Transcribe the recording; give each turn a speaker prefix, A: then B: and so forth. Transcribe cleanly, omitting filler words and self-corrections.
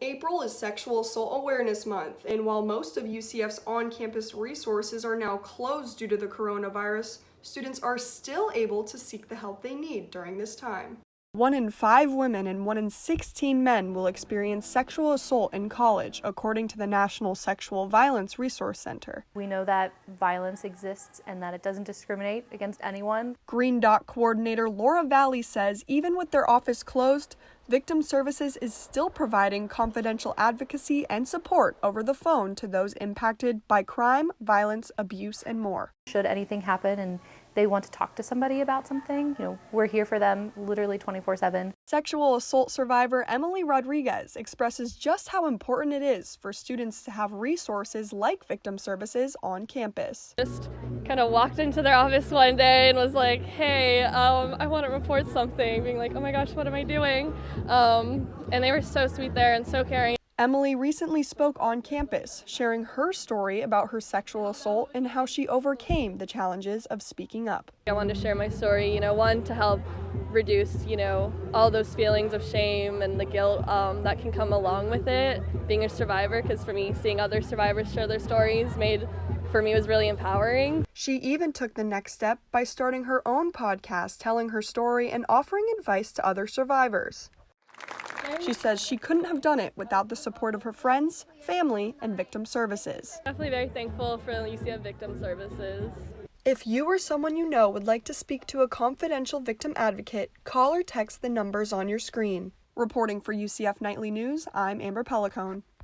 A: April is Sexual Assault Awareness Month, and while most of UCF's on-campus resources are now closed due to the coronavirus, students are still able to seek the help they need during this time. 1 in 5 women and 1 in 16 men will experience sexual assault in college, according to the National Sexual Violence Resource Center.
B: We know that violence exists and that it doesn't discriminate against anyone.
A: Green Dot coordinator Laura Valley says even with their office closed, Victim Services is still providing confidential advocacy and support over the phone to those impacted by crime, violence, abuse, and more.
B: Should anything happen and they want to talk to somebody about something, we're here for them literally 24/7.
A: Sexual assault survivor Emily Rodriguez expresses just how important it is for students to have resources like Victim Services on campus.
C: Just kind of walked into their office one day and was like, hey, I want to report something, being like, oh my gosh, what am I doing? And they were so sweet there and so caring.
A: Emily recently spoke on campus, sharing her story about her sexual assault and how she overcame the challenges of speaking up.
C: I wanted to share my story, one, to help reduce, all those feelings of shame and the guilt that can come along with it, being a survivor, because for me, seeing other survivors share their stories was really empowering.
A: She even took the next step by starting her own podcast, telling her story and offering advice to other survivors. She says she couldn't have done it without the support of her friends, family, and Victim Services.
C: Definitely very thankful for UCF Victim Services.
A: If you or someone you know would like to speak to a confidential victim advocate, call or text the numbers on your screen. Reporting for UCF Nightly News, I'm Amber Pellicone.